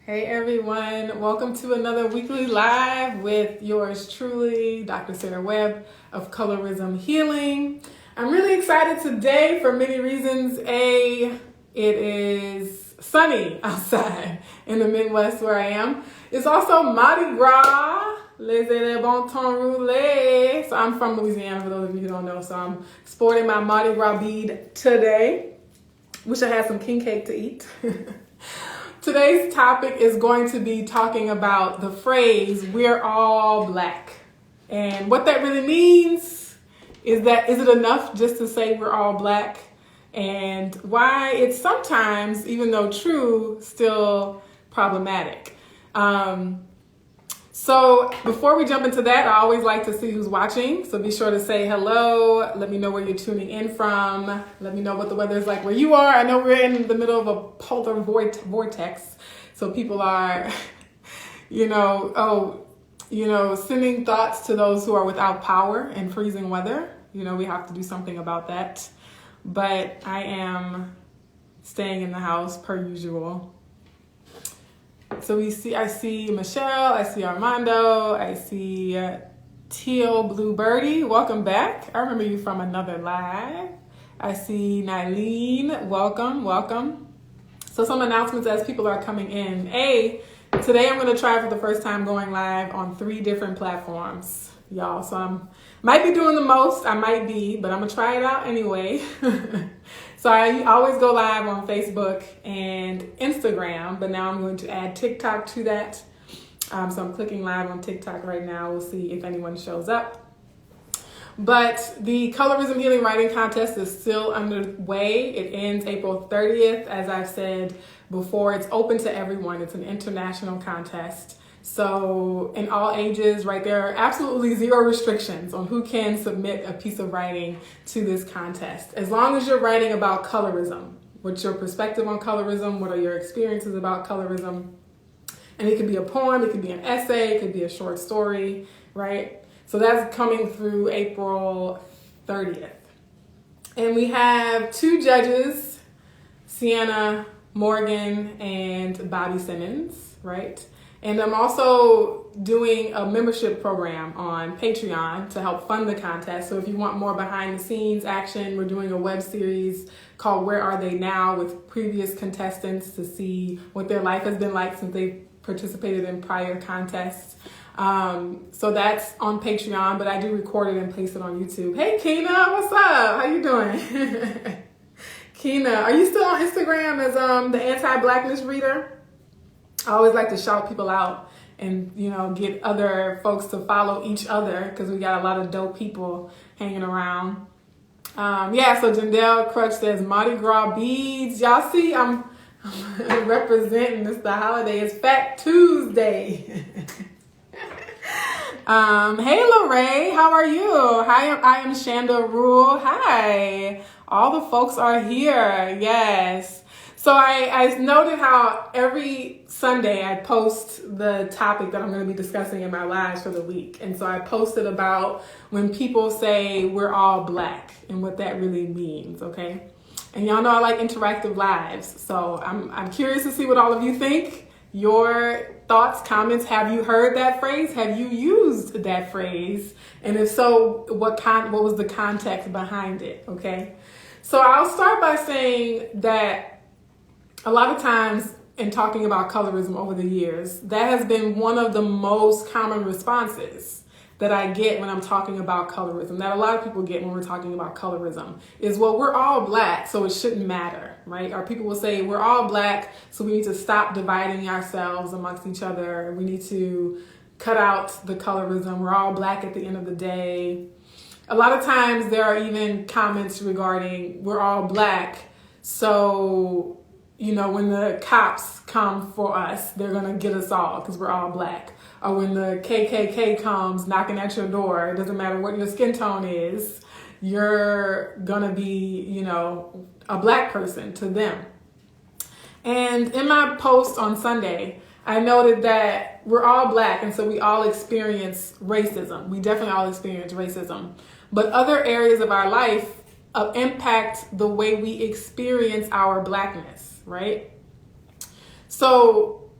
Hey everyone, welcome to another weekly live with yours truly, Dr. Sarah Webb of Colorism Healing. I'm really excited today for many reasons. A, it is sunny outside in the Midwest where I am. It's also Mardi Gras, les bon temps roulé. So I'm from Louisiana for those of you who don't know. So I'm sporting my Mardi Gras bead today. Wish I had some king cake to eat. Today's topic is going to be talking about the phrase, we're all black. And what that really means is it enough just to say we're all black? And why it's sometimes, even though true, still problematic. So before we jump into that, I always like to see who's watching. So be sure to say hello. Let me know where you're tuning in from. Let me know what the weather is like where you are. I know we're in the middle of a polar vortex. So people are, sending thoughts to those who are without power and freezing weather. We have to do something about that. But I am staying in the house per usual. So I see Michelle, I see Armando, I see Teal Blue Birdie. Welcome back. I remember you from another live. I see Nylene. Welcome. So some announcements as people are coming in. Today I'm going to try for the first time going live on 3 different platforms, y'all. So I might be doing the most, but I'm going to try it out anyway. So I always go live on Facebook and Instagram, but now I'm going to add TikTok to that. So I'm clicking live on TikTok right now. We'll see if anyone shows up. But the Colorism Healing Writing Contest is still underway. It ends April 30th. As I've said before, it's open to everyone. It's an international contest. So in all ages, right, there are absolutely 0 restrictions on who can submit a piece of writing to this contest. As long as you're writing about colorism, what's your perspective on colorism, what are your experiences about colorism, and it could be a poem, it could be an essay, it could be a short story, right? So that's coming through April 30th. And we have 2 judges, Sienna Morgan and Bobby Simmons, right? And I'm also doing a membership program on Patreon to help fund the contest. So if you want more behind the scenes action, we're doing a web series called Where Are They Now with previous contestants to see what their life has been like since they participated in prior contests. So that's on Patreon, but I do record it and place it on YouTube. Hey, Keena, what's up? How you doing? Keena, are you still on Instagram as the anti-blackness reader? I always like to shout people out and, get other folks to follow each other because we got a lot of dope people hanging around. So Jandel Crutch says Mardi Gras beads. Y'all see, I'm representing this. The holiday is Fat Tuesday. Hey, Lorraine, how are you? Hi, I am Shanda Rule. Hi. All the folks are here. Yes. So I noted how every Sunday I post the topic that I'm going to be discussing in my lives for the week. And so I posted about when people say we're all black and what that really means, okay? And y'all know I like interactive lives. So I'm curious to see what all of you think. Your thoughts, comments, have you heard that phrase? Have you used that phrase? And if so, what was the context behind it, okay? So I'll start by saying that a lot of times in talking about colorism over the years, that has been one of the most common responses that I get when I'm talking about colorism, that a lot of people get when we're talking about colorism, is, well, we're all black, so it shouldn't matter, right? Or people will say, we're all black, so we need to stop dividing ourselves amongst each other. We need to cut out the colorism. We're all black at the end of the day. A lot of times there are even comments regarding we're all black, so when the cops come for us, they're going to get us all because we're all black. Or when the KKK comes knocking at your door, it doesn't matter what your skin tone is, you're going to be, a black person to them. And in my post on Sunday, I noted that we're all black, and so we all experience racism. We definitely all experience racism. But other areas of our life impact the way we experience our blackness, right? So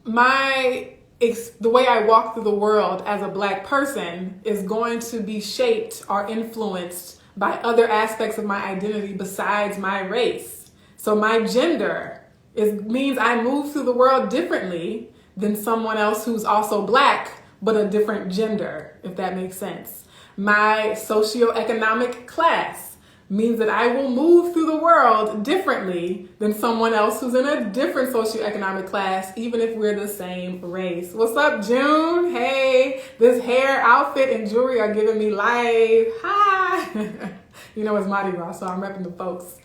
the way I walk through the world as a Black person is going to be shaped or influenced by other aspects of my identity besides my race. So my gender means I move through the world differently than someone else who's also Black, but a different gender, if that makes sense. My socioeconomic class means that I will move through the world differently than someone else who's in a different socioeconomic class, even if we're the same race. What's up, June? Hey, this hair, outfit, and jewelry are giving me life. Hi. You know, it's Mardi Gras, so I'm repping the folks.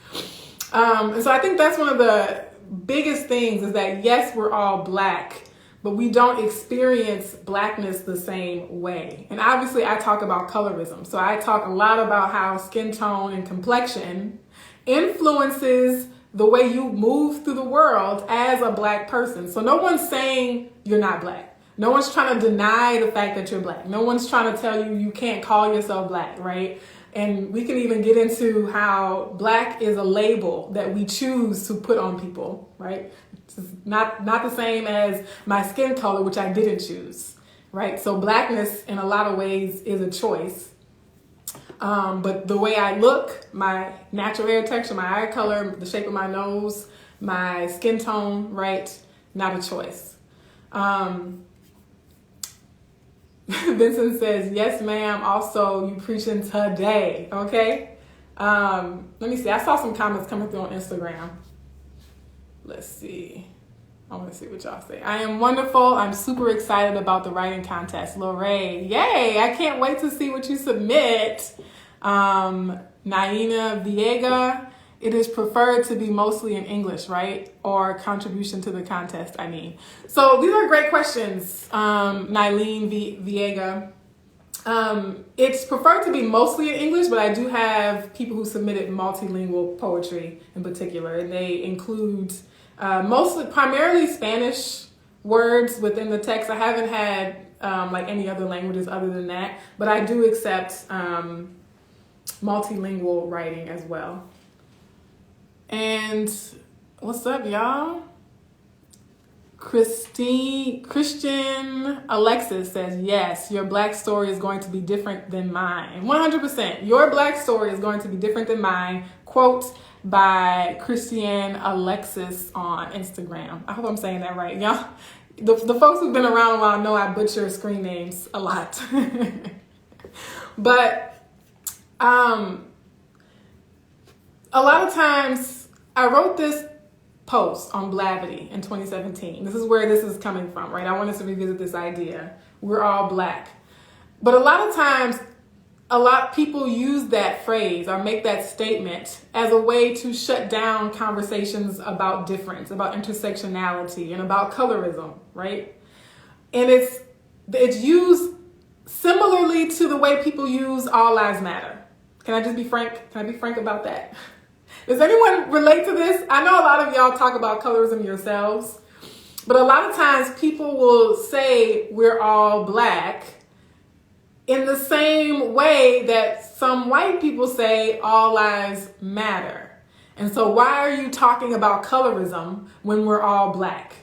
And so I think that's one of the biggest things is that, yes, we're all Black, but we don't experience Blackness the same way. And obviously I talk about colorism. So I talk a lot about how skin tone and complexion influences the way you move through the world as a Black person. So no one's saying you're not Black. No one's trying to deny the fact that you're Black. No one's trying to tell you you can't call yourself Black, right? And we can even get into how Black is a label that we choose to put on people, right? It's not the same as my skin color, which I didn't choose, right? So Blackness in a lot of ways is a choice. But the way I look, my natural hair texture, my eye color, the shape of my nose, my skin tone, right? Not a choice. Vincent says, yes, ma'am. Also, you preaching today. Okay. Let me see. I saw some comments coming through on Instagram. Let's see. I want to see what y'all say. I am wonderful. I'm super excited about the writing contest. Lorraine. Yay. I can't wait to see what you submit. Naina Viega. It is preferred to be mostly in English, right? Or contribution to the contest, I mean. So these are great questions, Nylene Viega. It's preferred to be mostly in English, but I do have people who submitted multilingual poetry in particular, and they include primarily Spanish words within the text. I haven't had like any other languages other than that, but I do accept multilingual writing as well. And what's up, y'all? Christian Alexis says, yes, your Black story is going to be different than mine. 100%. Your Black story is going to be different than mine. Quote by Christian Alexis on Instagram. I hope I'm saying that right, y'all. The folks who've been around a while know I butcher screen names a lot. But a lot of times, I wrote this post on Blavity in 2017. This is where this is coming from, right? I wanted to revisit this idea. We're all Black. But a lot of times, people use that phrase or make that statement as a way to shut down conversations about difference, about intersectionality, and about colorism, right? And it's used similarly to the way people use All Lives Matter. Can I just be frank? Can I be frank about that? Does anyone relate to this? I know a lot of y'all talk about colorism yourselves, but a lot of times people will say we're all Black in the same way that some white people say all lives matter. And so why are you talking about colorism when we're all Black?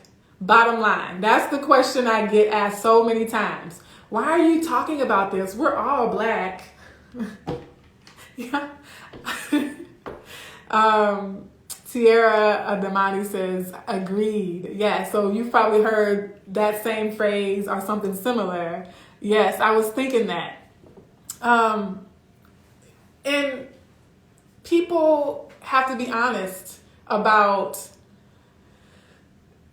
Bottom line, that's the question I get asked so many times. Why are you talking about this? We're all Black. Yeah. Sierra Adamani says, agreed. Yeah, so you've probably heard that same phrase or something similar. Yes, I was thinking that. And people have to be honest about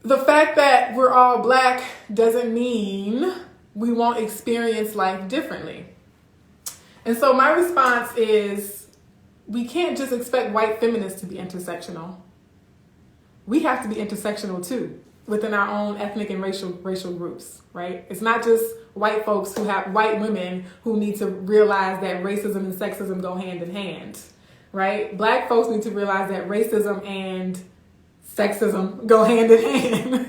the fact that we're all Black doesn't mean we won't experience life differently. And so my response is, we can't just expect white feminists to be intersectional. We have to be intersectional too, within our own ethnic and racial groups, right? It's not just white folks white women who need to realize that racism and sexism go hand in hand, right? Black folks need to realize that racism and sexism go hand in hand.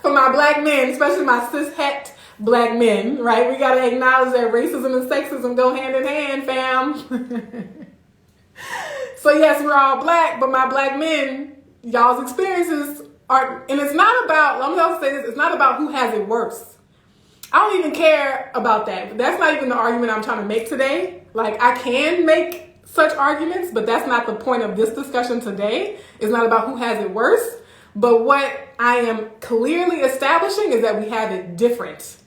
For my Black men, especially my cis-het Black men, right? We got to acknowledge that racism and sexism go hand in hand, fam. So yes, we're all Black, but my Black men, y'all's experiences and it's not about, let me also say this, it's not about who has it worse. I don't even care about that. That's not even the argument I'm trying to make today. Like, I can make such arguments, but that's not the point of this discussion today. It's not about who has it worse. But what I am clearly establishing is that we have it different,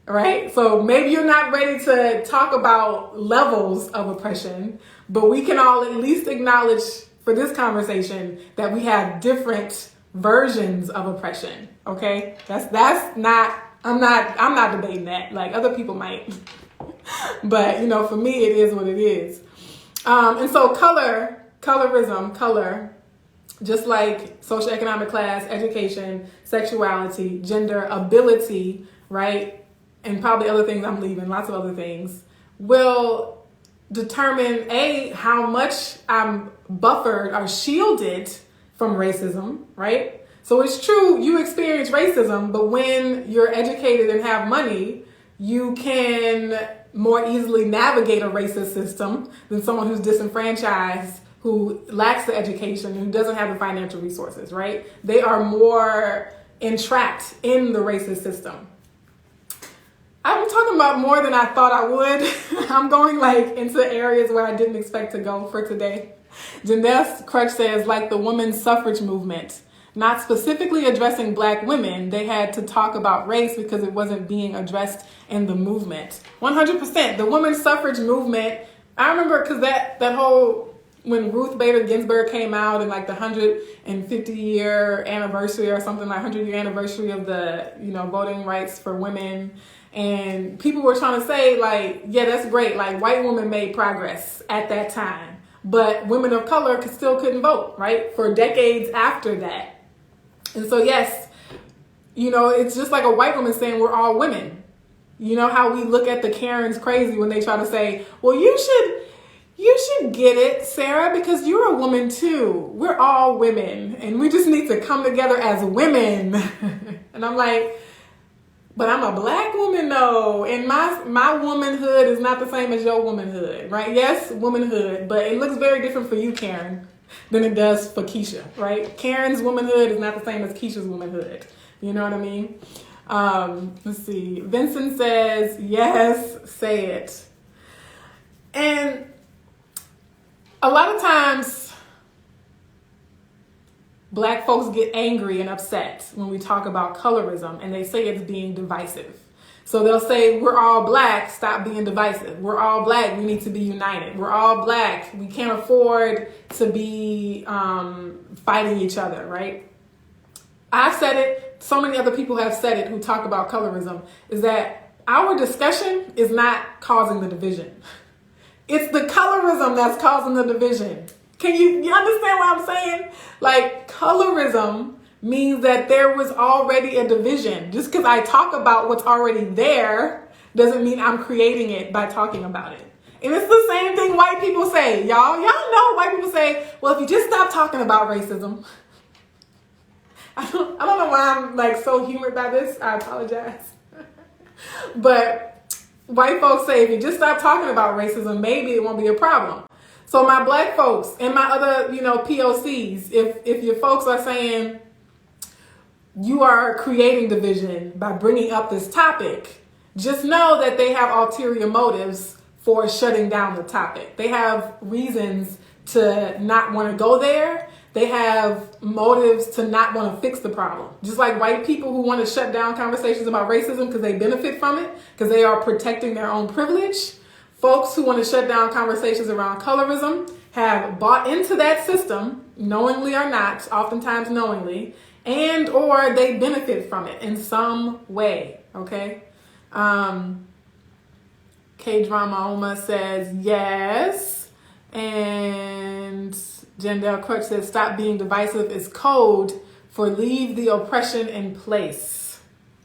right? So maybe you're not ready to talk about levels of oppression, but we can all at least acknowledge for this conversation that we have different versions of oppression. Okay? That's not, I'm not debating that. Like, other people might. But, you know, for me, it is what it is. And so colorism, color, just like socioeconomic class, education, sexuality, gender, ability, right? And probably other things I'm leaving, lots of other things, will determine how much I'm buffered or shielded from racism, right? So it's true, you experience racism, but when you're educated and have money, you can more easily navigate a racist system than someone who's disenfranchised, who lacks the education, who doesn't have the financial resources, right? They are more entrapped in the racist system. I'm talking about more than I thought I would. I'm going like into areas where I didn't expect to go for today. Janelle Crutch says, like the women's suffrage movement, not specifically addressing Black women, they had to talk about race because it wasn't being addressed in the movement. 100%. The women's suffrage movement, I remember because that whole, when Ruth Bader Ginsburg came out and like the 150-year anniversary or something, like 100-year anniversary of the, you know, voting rights for women. And people were trying to say like, yeah, that's great. Like, white women made progress at that time, but women of color still couldn't vote, right? For decades after that. And so, yes, you know, it's just like a white woman saying we're all women. You know how we look at the Karens crazy when they try to say, well, you should get it, Sarah, because you're a woman too. We're all women and we just need to come together as women. And I'm like, but I'm a Black woman though. And my womanhood is not the same as your womanhood, right? Yes, womanhood, but it looks very different for you, Karen, than it does for Keisha, right? Karen's womanhood is not the same as Keisha's womanhood. You know what I mean? Let's see. Vincent says, yes, say it. And a lot of times, Black folks get angry and upset when we talk about colorism, and they say it's being divisive. So they'll say, we're all Black, stop being divisive. We're all Black, we need to be united. We're all Black, we can't afford to be fighting each other, right? I've said it, so many other people have said it who talk about colorism, is that our discussion is not causing the division. It's the colorism that's causing the division. Can you understand what I'm saying? Like, colorism means that there was already a division. Just because I talk about what's already there doesn't mean I'm creating it by talking about it. And it's the same thing white people say. Y'all know white people say, well, if you just stop talking about racism. I don't know why I'm like so humored by this. I apologize. But white folks say, if you just stop talking about racism, maybe it won't be a problem. So my Black folks and my other, you know, POCs, if your folks are saying you are creating division by bringing up this topic, just know that they have ulterior motives for shutting down the topic. They have reasons to not want to go there. They have motives to not want to fix the problem. Just like white people who want to shut down conversations about racism because they benefit from it, because they are protecting their own privilege. Folks who want to shut down conversations around colorism have bought into that system, knowingly or not, oftentimes knowingly, and or they benefit from it in some way, okay? K-Drama Oma says yes, and Jandel Crutch says, stop being divisive is code for leave the oppression in place.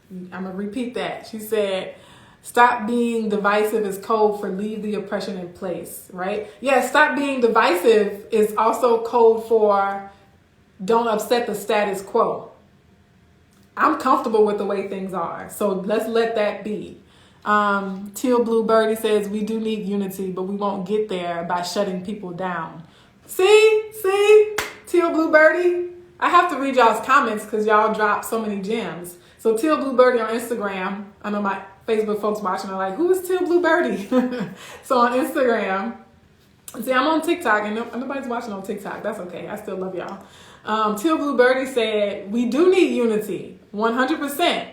I'm going to repeat that. She said, stop being divisive is code for leave the oppression in place, right? Yeah, stop being divisive is also code for don't upset the status quo. I'm comfortable with the way things are, so let's let that be. Teal Blue Birdie says, we do need unity, but we won't get there by shutting people down. See, Teal Blue Birdie, I have to read y'all's comments because y'all drop so many gems. So Teal Blue Birdie on Instagram. I know my Facebook folks watching are like, who is Teal Blue Birdie? So on Instagram, see, I'm on TikTok and nobody's watching on TikTok. That's okay. I still love y'all. Teal Blue Birdie said, we do need unity, 100%,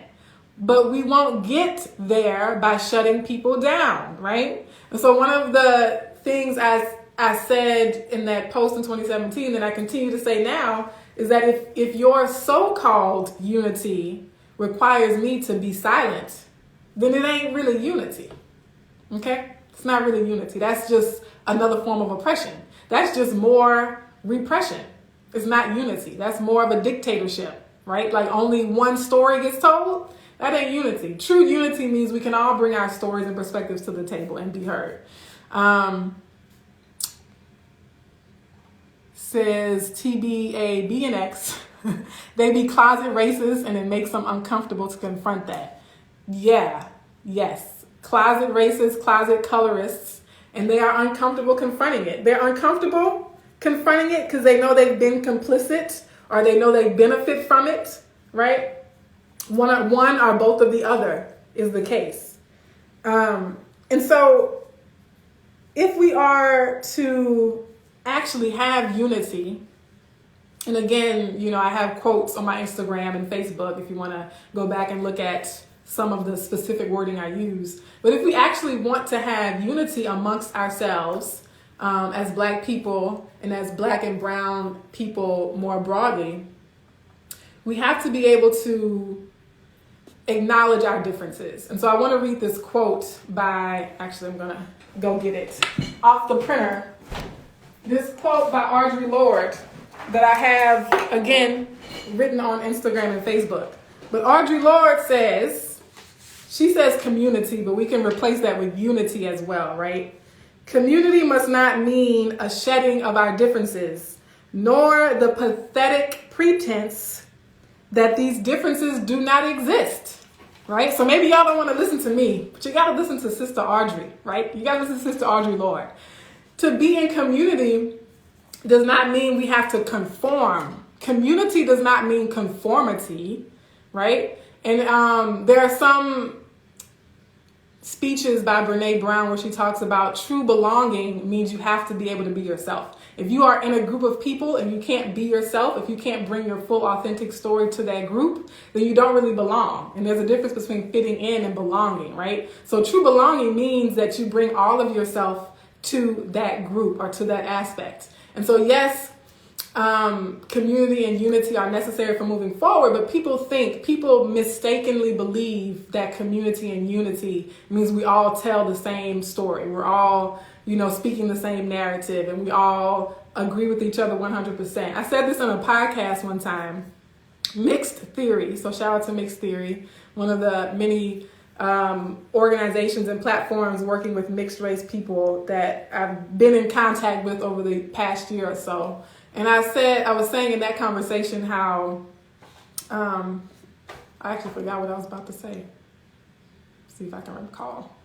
but we won't get there by shutting people down, right? And so one of the things I said in that post in 2017 that I continue to say now is that if your so-called unity requires me to be silent, then it ain't really unity, okay? It's not really unity. That's just another form of oppression. That's just more repression. It's not unity. That's more of a dictatorship, right? Like only one story gets told. That ain't unity. True unity means we can all bring our stories and perspectives to the table and be heard. Says TBABNX, they be closet racist and it makes them uncomfortable to confront that. Yeah, yes. Closet racists, closet colorists, and they are uncomfortable confronting it. They're uncomfortable confronting it because they know they've been complicit or they know they benefit from it, right? One or both of the other is the case. And so if we are to actually have unity, and again, you know, I have quotes on my Instagram and Facebook if you want to go back and look at some of the specific wording I use. But if we actually want to have unity amongst ourselves as Black people and as Black and brown people more broadly, we have to be able to acknowledge our differences. And so I want to read this quote by, actually I'm going to go get it off the printer. This quote by Audre Lorde that I have, again, written on Instagram and Facebook. But Audre Lorde says, she says community, but we can replace that with unity as well, right? Community must not mean a shedding of our differences, nor the pathetic pretense that these differences do not exist, right? So maybe y'all don't want to listen to me, but you got to listen to Sister Audre, right? You got to listen to Sister Audre Lorde. To be in community does not mean we have to conform. Community does not mean conformity, right? And there are some speeches by Brene Brown where she talks about true belonging means you have to be able to be yourself. If you are in a group of people and you can't be yourself, if you can't bring your full authentic story to that group, then you don't really belong. And there's a difference between fitting in and belonging, right? So true belonging means that you bring all of yourself to that group or to that aspect. And so yes, community and unity are necessary for moving forward, but people mistakenly believe that community and unity means we all tell the same story. We're all, speaking the same narrative and we all agree with each other 100%. I said this on a podcast one time, Mixed Theory. So shout out to Mixed Theory, one of the many organizations and platforms working with mixed race people that I've been in contact with over the past year or so. And I was saying in that conversation how, I actually forgot what I was about to say. See if I can recall.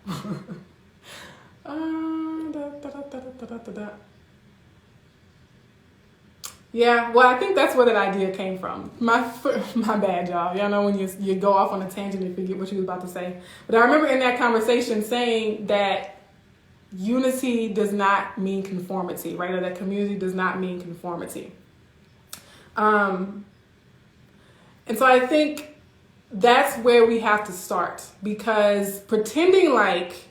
Yeah, well, I think that's where that idea came from. My bad, y'all. Y'all know when you go off on a tangent and forget what you was about to say. But I remember in that conversation saying that unity does not mean conformity, right? Or that community does not mean conformity. And so I think that's where we have to start, because pretending like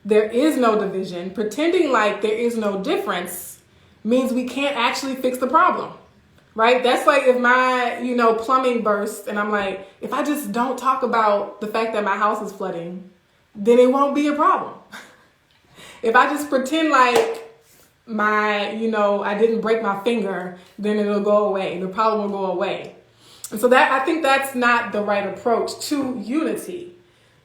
there is no division, pretending like there is no difference means we can't actually fix the problem, right? That's like if my, plumbing bursts and I'm like, if I just don't talk about the fact that my house is flooding, then it won't be a problem. If I just pretend like I didn't break my finger, then it'll go away. The problem will go away. And so I think that's not the right approach to unity.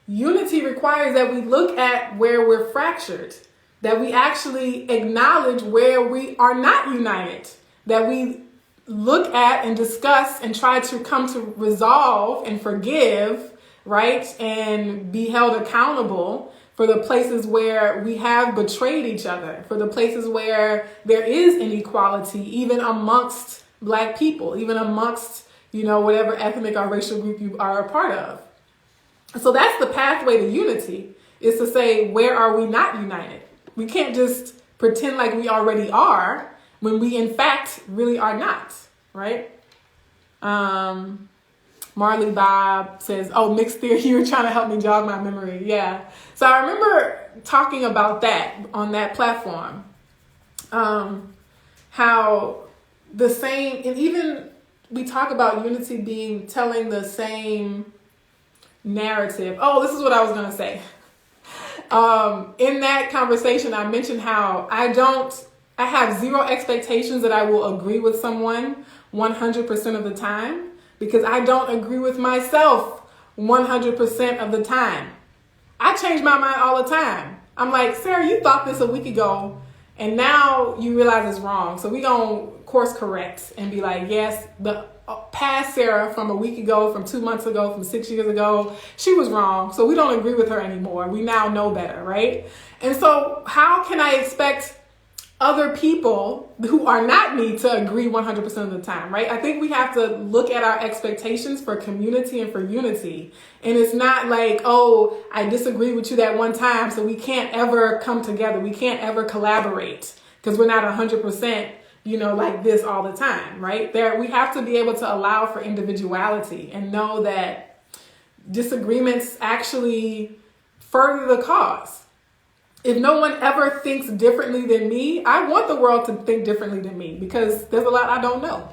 Unity requires that we look at where we're fractured, that we actually acknowledge where we are not united, that we look at and discuss and try to come to resolve and forgive, right? And be held accountable for the places where we have betrayed each other, for the places where there is inequality, even amongst Black people, even amongst, whatever ethnic or racial group you are a part of. So that's the pathway to unity, is to say, where are we not united? We can't just pretend like we already are when we in fact really are not, right? Marley Bob says, oh, mixed theory, you were trying to help me jog my memory. Yeah. So I remember talking about that on that platform. How the same, and even we talk about unity being telling the same narrative. Oh, this is what I was going to say. In that conversation, I mentioned how I have zero expectations that I will agree with someone 100% of the time, because I don't agree with myself 100% of the time. I change my mind all the time. I'm like, Sarah, you thought this a week ago, and now you realize it's wrong. So we gonna course correct and be like, yes, the past Sarah from a week ago, from 2 months ago, from 6 years ago, she was wrong. So we don't agree with her anymore. We now know better, right? And so how can I expect other people who are not me to agree 100% of the time, right? I think we have to look at our expectations for community and for unity. And it's not like, oh, I disagree with you that one time, so we can't ever come together. We can't ever collaborate because we're not 100%, like this all the time, right? We have to be able to allow for individuality and know that disagreements actually further the cause. If no one ever thinks differently than me, I want the world to think differently than me, because there's a lot I don't know.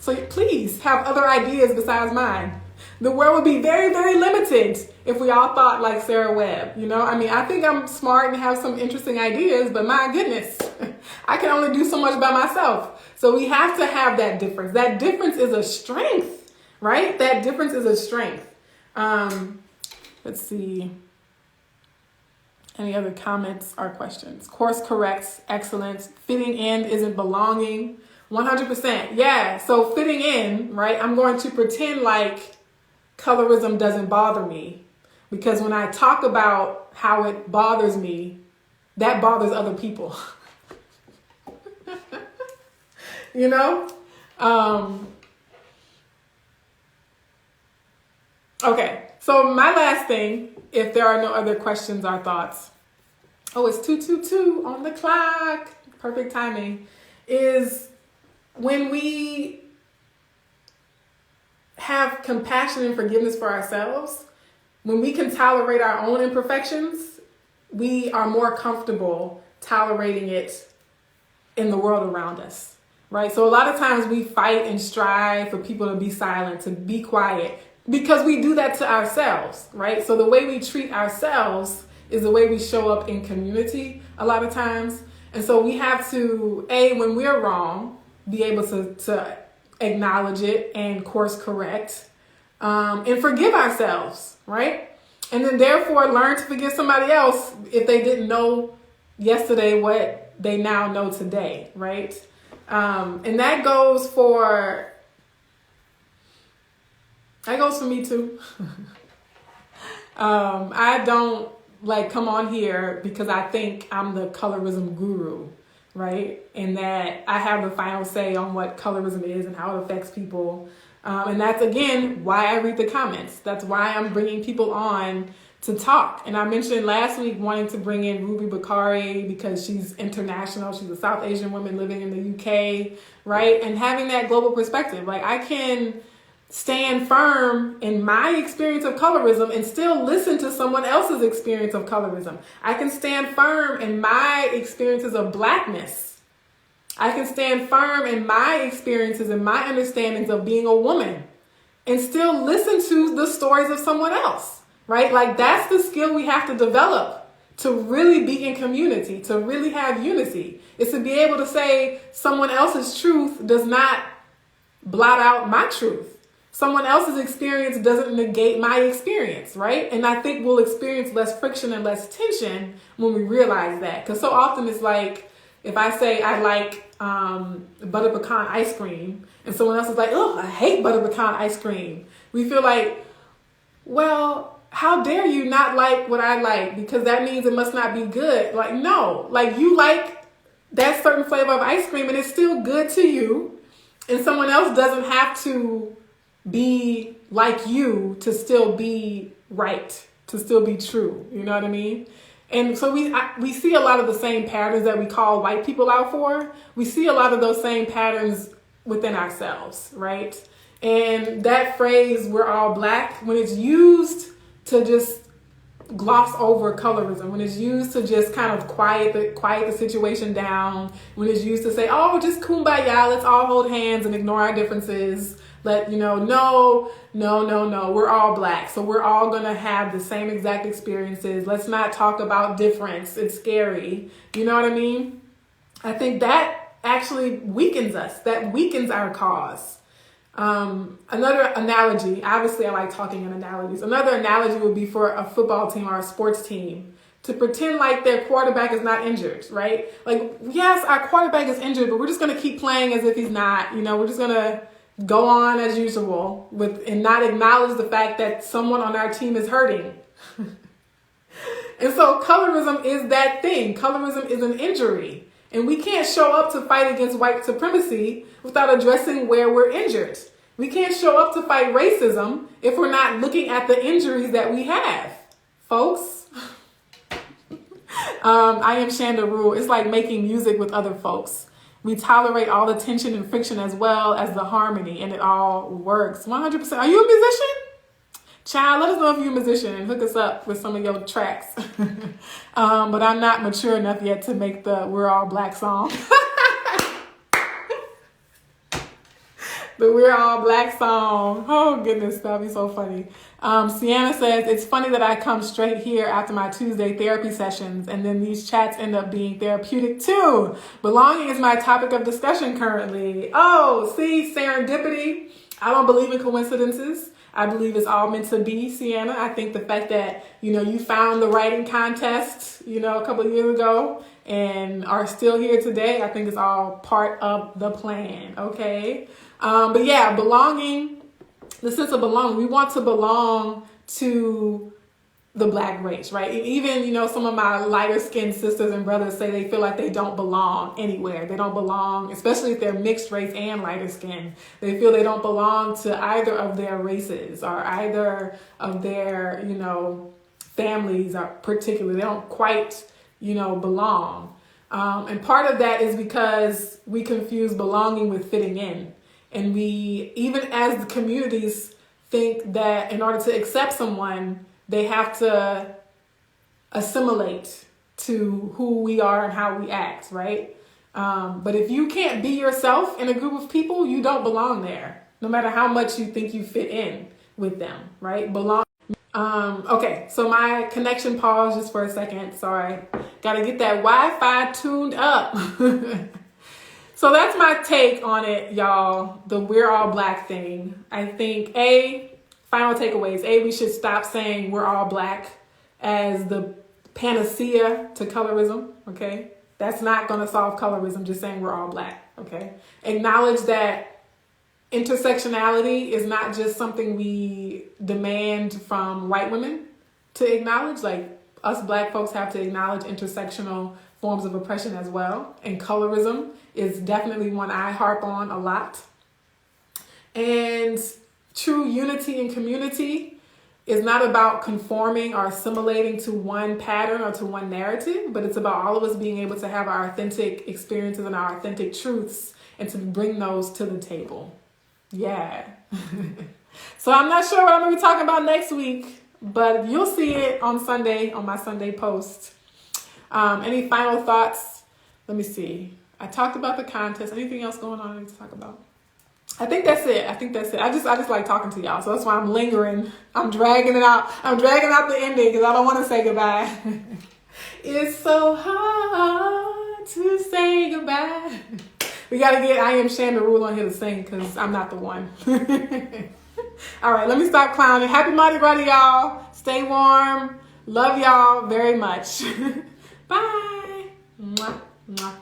So please have other ideas besides mine. The world would be very, very limited if we all thought like Sarah Webb. I think I'm smart and have some interesting ideas, but my goodness, I can only do so much by myself. So we have to have that difference. That difference is a strength, right? That difference is a strength. Let's see. Any other comments or questions? Course corrects, excellent. Fitting in isn't belonging. 100%. Yeah. So fitting in, right? I'm going to pretend like colorism doesn't bother me, because when I talk about how it bothers me, that bothers other people. Okay. So my last thing, if there are no other questions or thoughts, it's 2:22 on the clock, perfect timing, is when we have compassion and forgiveness for ourselves, when we can tolerate our own imperfections, we are more comfortable tolerating it in the world around us, right? So a lot of times we fight and strive for people to be silent, to be quiet, because we do that to ourselves, right? So the way we treat ourselves is the way we show up in community a lot of times. And so we have to, when we're wrong, be able to acknowledge it and course correct, and forgive ourselves, right? And then therefore learn to forgive somebody else if they didn't know yesterday what they now know today, right? And that goes for me too. I don't come on here because I think I'm the colorism guru, right? And that I have the final say on what colorism is and how it affects people. And that's, again, why I read the comments. That's why I'm bringing people on to talk. And I mentioned last week wanting to bring in Ruby Bakari because she's international. She's a South Asian woman living in the UK, right? And having that global perspective. I can stand firm in my experience of colorism and still listen to someone else's experience of colorism. I can stand firm in my experiences of blackness. I can stand firm in my experiences and my understandings of being a woman and still listen to the stories of someone else, right? That's the skill we have to develop to really be in community, to really have unity. It's to be able to say someone else's truth does not blot out my truth. Someone else's experience doesn't negate my experience, right? And I think we'll experience less friction and less tension when we realize that. Because so often it's like, if I say I like butter pecan ice cream, and someone else is like, oh, I hate butter pecan ice cream. We feel like, well, how dare you not like what I like? Because that means it must not be good. No, you like that certain flavor of ice cream and it's still good to you. And someone else doesn't have to be like you to still be right, to still be true. You know what I mean? And so we see a lot of the same patterns that we call white people out for. We see a lot of those same patterns within ourselves, right? And that phrase, we're all black, when it's used to just gloss over colorism, when it's used to just kind of quiet the situation down, when it's used to say, oh, just kumbaya, let's all hold hands and ignore our differences. No, we're all black. So we're all going to have the same exact experiences. Let's not talk about difference. It's scary. You know what I mean? I think that actually weakens us. That weakens our cause. Another analogy, obviously I like talking in analogies. Another analogy would be for a football team or a sports team to pretend like their quarterback is not injured, right? Like, yes, our quarterback is injured, but we're just going to keep playing as if he's not. We're just going to go on as usual and not acknowledge the fact that someone on our team is hurting. And so colorism is that thing. Colorism is an injury. And we can't show up to fight against white supremacy without addressing where we're injured. We can't show up to fight racism if we're not looking at the injuries that we have, folks. I am Shanda Rule. It's like making music with other folks. We tolerate all the tension and friction as well as the harmony, and it all works 100%. Are you a musician? Child, let us know if you're a musician and hook us up with some of your tracks. But I'm not mature enough yet to make the We're All Black song. The We're All Black song. Oh, goodness, that'd be so funny. Sienna says, it's funny that I come straight here after my Tuesday therapy sessions, and then these chats end up being therapeutic too. Belonging is my topic of discussion currently. Oh, see, serendipity. I don't believe in coincidences. I believe it's all meant to be, Sienna. I think the fact that, you found the writing contest, a couple of years ago and are still here today, I think it's all part of the plan, okay? But yeah, belonging, the sense of belonging. We want to belong to the black race, right? Even, some of my lighter skinned sisters and brothers say they feel like they don't belong anywhere. They don't belong, especially if they're mixed race and lighter skin. They feel they don't belong to either of their races or either of their, families are particularly. They don't quite, belong. And part of that is because we confuse belonging with fitting in. And we, even as the communities, think that in order to accept someone, they have to assimilate to who we are and how we act, right? But if you can't be yourself in a group of people, you don't belong there, no matter how much you think you fit in with them, right? Okay, so my connection paused just for a second. Sorry. Got to get that Wi-Fi tuned up. So that's my take on it, y'all. The We're All Black thing. I think, final takeaways. We should stop saying we're all black as the panacea to colorism, okay? That's not going to solve colorism, just saying we're all black, okay? Acknowledge that intersectionality is not just something we demand from white women to acknowledge. Like, us black folks have to acknowledge intersectional forms of oppression as well. And colorism is definitely one I harp on a lot. And true unity and community is not about conforming or assimilating to one pattern or to one narrative, but it's about all of us being able to have our authentic experiences and our authentic truths and to bring those to the table. Yeah. So I'm not sure what I'm going to be talking about next week, but you'll see it on Sunday, on my Sunday post. Any final thoughts? Let me see. I talked about the contest. Anything else going on I need to talk about? I think that's it. I just like talking to y'all. So that's why I'm lingering. I'm dragging it out. I'm dragging out the ending because I don't want to say goodbye. It's so hard to say goodbye. We got to get I Am Shanda Rule on here to sing because I'm not the one. All right, let me stop clowning. Happy Mardi Gras, y'all. Stay warm. Love y'all very much. Bye. Mwah, mwah.